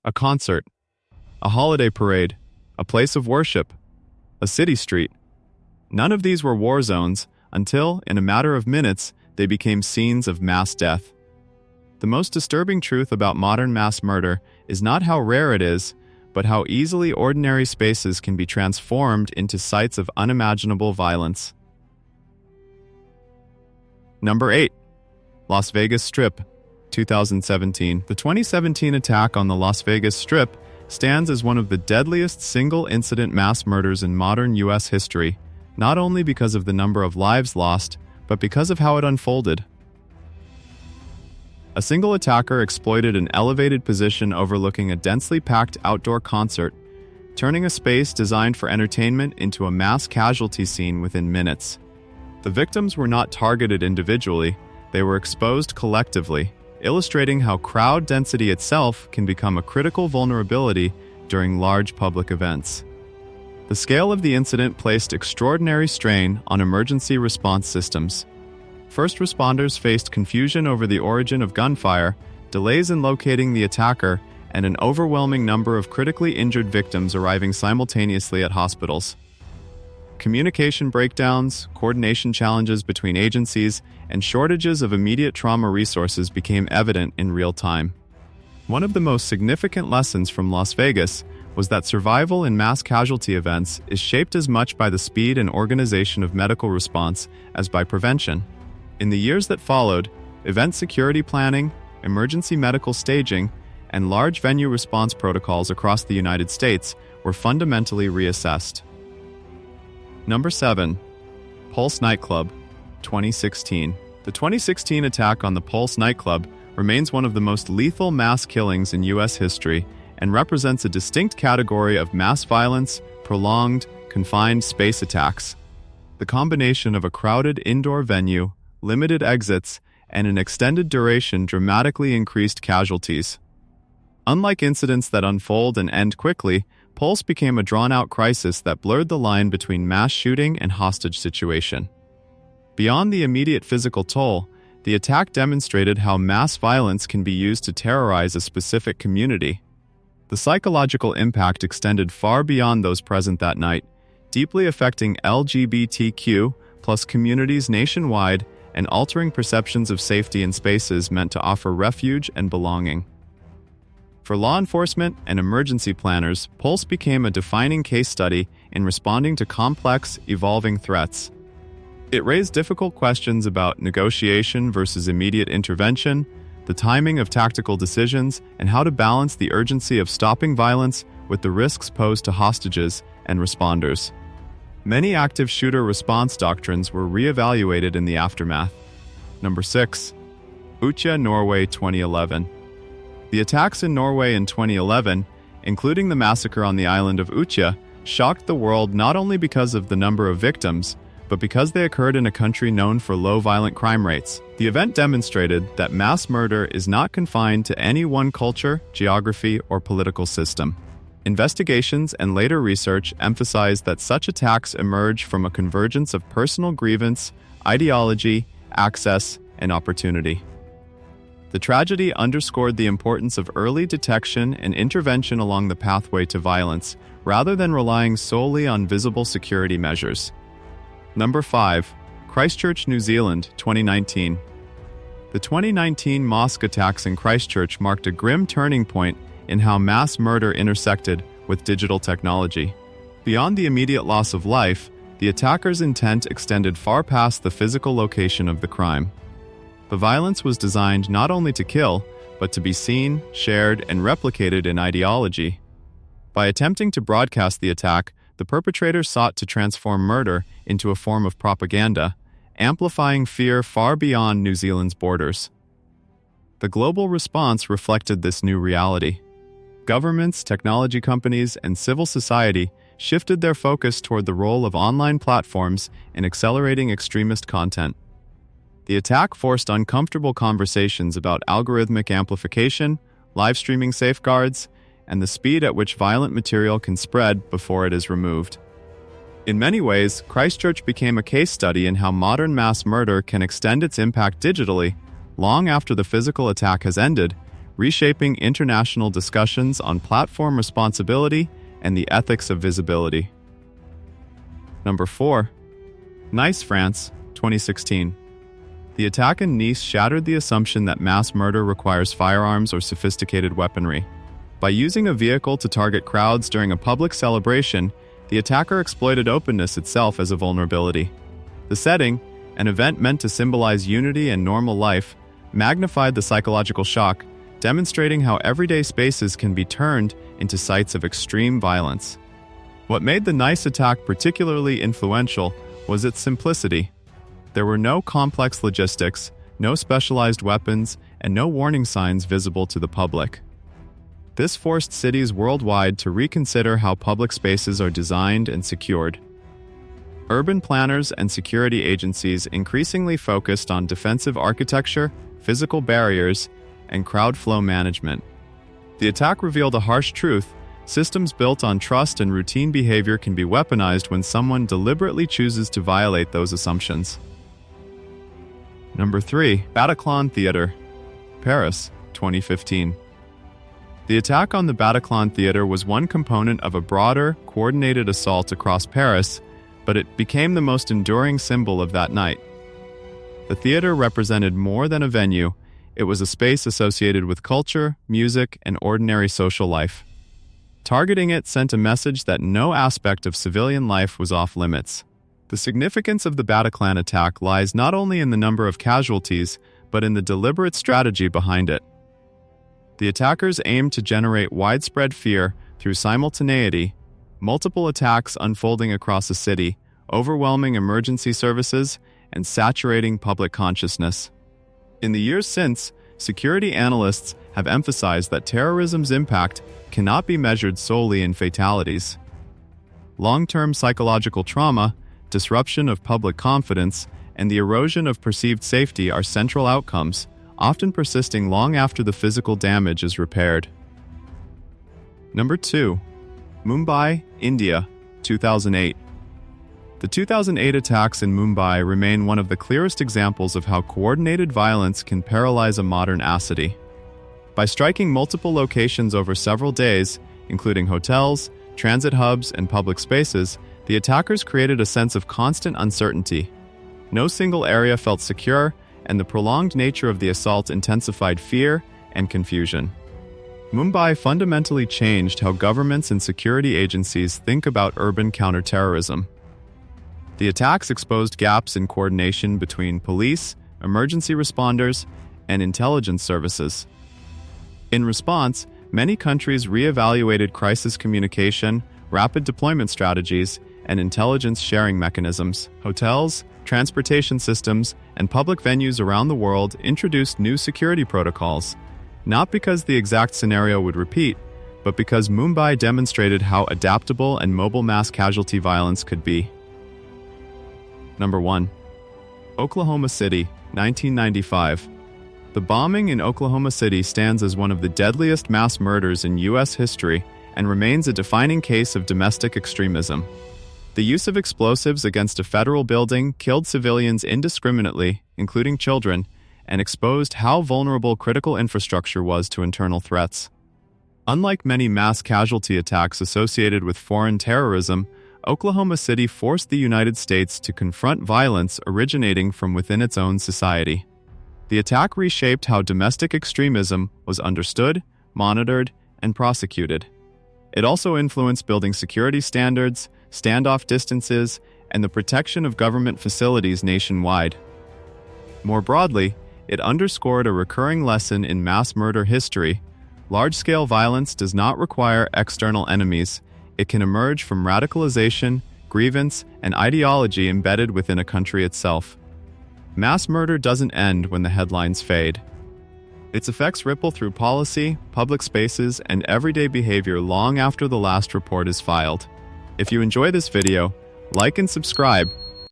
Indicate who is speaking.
Speaker 1: a concert, a holiday parade, a place of worship, a city street. None of these were war zones until, in a matter of minutes, they became scenes of mass death. The most disturbing truth about modern mass murder is not how rare it is, but how easily ordinary spaces can be transformed into sites of unimaginable violence. Number 8. Las Vegas Strip, 2017. The 2017 attack on the Las Vegas Strip stands as one of the deadliest single-incident mass murders in modern U.S. history, not only because of the number of lives lost, but because of how it unfolded. A single attacker exploited an elevated position overlooking a densely packed outdoor concert, turning a space designed for entertainment into a mass casualty scene within minutes. The victims were not targeted individually, they were exposed collectively, illustrating how crowd density itself can become a critical vulnerability during large public events. The scale of the incident placed extraordinary strain on emergency response systems. First responders faced confusion over the origin of gunfire, delays in locating the attacker, and an overwhelming number of critically injured victims arriving simultaneously at hospitals. Communication breakdowns, coordination challenges between agencies, and shortages of immediate trauma resources became evident in real time. One of the most significant lessons from Las Vegas was that survival in mass casualty events is shaped as much by the speed and organization of medical response as by prevention. In the years that followed, event security planning, emergency medical staging, and large venue response protocols across the United States were fundamentally reassessed. Number 7. Pulse Nightclub, 2016. The 2016 attack on the Pulse nightclub remains one of the most lethal mass killings in U.S. history and represents a distinct category of mass violence, prolonged, confined space attacks. The combination of a crowded indoor venue, limited exits, and an extended duration dramatically increased casualties. Unlike incidents that unfold and end quickly, Pulse became a drawn-out crisis that blurred the line between mass shooting and hostage situation. Beyond the immediate physical toll, the attack demonstrated how mass violence can be used to terrorize a specific community. The psychological impact extended far beyond those present that night, deeply affecting LGBTQ+ communities nationwide and altering perceptions of safety in spaces meant to offer refuge and belonging. For law enforcement and emergency planners, Pulse became a defining case study in responding to complex, evolving threats. It raised difficult questions about negotiation versus immediate intervention, the timing of tactical decisions, and how to balance the urgency of stopping violence with the risks posed to hostages and responders. Many active shooter response doctrines were re-evaluated in the aftermath. Number 6. Utøya, Norway, 2011. The attacks in Norway in 2011, including the massacre on the island of Utøya, shocked the world not only because of the number of victims, but because they occurred in a country known for low violent crime rates. The event demonstrated that mass murder is not confined to any one culture, geography, or political system. Investigations and later research emphasized that such attacks emerge from a convergence of personal grievance, ideology, access, and opportunity. The tragedy underscored the importance of early detection and intervention along the pathway to violence, rather than relying solely on visible security measures. Number 5. Christchurch, New Zealand, 2019. The 2019 mosque attacks in Christchurch marked a grim turning point in how mass murder intersected with digital technology. Beyond the immediate loss of life, the attacker's intent extended far past the physical location of the crime. The violence was designed not only to kill, but to be seen, shared, and replicated in ideology. By attempting to broadcast the attack, the perpetrators sought to transform murder into a form of propaganda, amplifying fear far beyond New Zealand's borders. The global response reflected this new reality. Governments, technology companies, and civil society shifted their focus toward the role of online platforms in accelerating extremist content. The attack forced uncomfortable conversations about algorithmic amplification, live streaming safeguards, and the speed at which violent material can spread before it is removed. In many ways, Christchurch became a case study in how modern mass murder can extend its impact digitally, long after the physical attack has ended, reshaping international discussions on platform responsibility and the ethics of visibility. Number 4. Nice, France, 2016. The attack in Nice shattered the assumption that mass murder requires firearms or sophisticated weaponry. By using a vehicle to target crowds during a public celebration, the attacker exploited openness itself as a vulnerability. The setting, an event meant to symbolize unity and normal life, magnified the psychological shock, demonstrating how everyday spaces can be turned into sites of extreme violence. What made the Nice attack particularly influential was its simplicity. There were no complex logistics, no specialized weapons, and no warning signs visible to the public. This forced cities worldwide to reconsider how public spaces are designed and secured. Urban planners and security agencies increasingly focused on defensive architecture, physical barriers, and crowd flow management. The attack revealed a harsh truth: systems built on trust and routine behavior can be weaponized when someone deliberately chooses to violate those assumptions. Number 3. Bataclan Theater, Paris, 2015. The attack on the Bataclan Theater was one component of a broader, coordinated assault across Paris, but it became the most enduring symbol of that night. The theater represented more than a venue. It was a space associated with culture, music, and ordinary social life. Targeting it sent a message that no aspect of civilian life was off limits. The significance of the Bataclan attack lies not only in the number of casualties, but in the deliberate strategy behind it. The attackers aimed to generate widespread fear through simultaneity, multiple attacks unfolding across a city, overwhelming emergency services, and saturating public consciousness. In the years since, security analysts have emphasized that terrorism's impact cannot be measured solely in fatalities. Long-term psychological trauma, disruption of public confidence, and the erosion of perceived safety are central outcomes, often persisting long after the physical damage is repaired. Number 2. Mumbai, India, 2008. The 2008 attacks in Mumbai remain one of the clearest examples of how coordinated violence can paralyze a modern city. By striking multiple locations over several days, including hotels, transit hubs, and public spaces, the attackers created a sense of constant uncertainty. No single area felt secure, and the prolonged nature of the assault intensified fear and confusion. Mumbai fundamentally changed how governments and security agencies think about urban counterterrorism. The attacks exposed gaps in coordination between police, emergency responders, and intelligence services. In response, many countries re-evaluated crisis communication, rapid deployment strategies, and intelligence sharing mechanisms. Hotels, transportation systems, and public venues around the world introduced new security protocols, not because the exact scenario would repeat, but because Mumbai demonstrated how adaptable and mobile mass casualty violence could be. Number 1. Oklahoma City, 1995. The bombing in Oklahoma City stands as one of the deadliest mass murders in U.S. history and remains a defining case of domestic extremism. The use of explosives against a federal building killed civilians indiscriminately, including children, and exposed how vulnerable critical infrastructure was to internal threats. Unlike many mass casualty attacks associated with foreign terrorism, Oklahoma City forced the United States to confront violence originating from within its own society. The attack reshaped how domestic extremism was understood, monitored, and prosecuted. It also influenced building security standards, standoff distances, and the protection of government facilities nationwide. More broadly, it underscored a recurring lesson in mass murder history. Large-scale violence does not require external enemies. It can emerge from radicalization, grievance, and ideology embedded within a country itself. Mass murder doesn't end when the headlines fade. Its effects ripple through policy, public spaces, and everyday behavior long after the last report is filed. If you enjoy this video, like and subscribe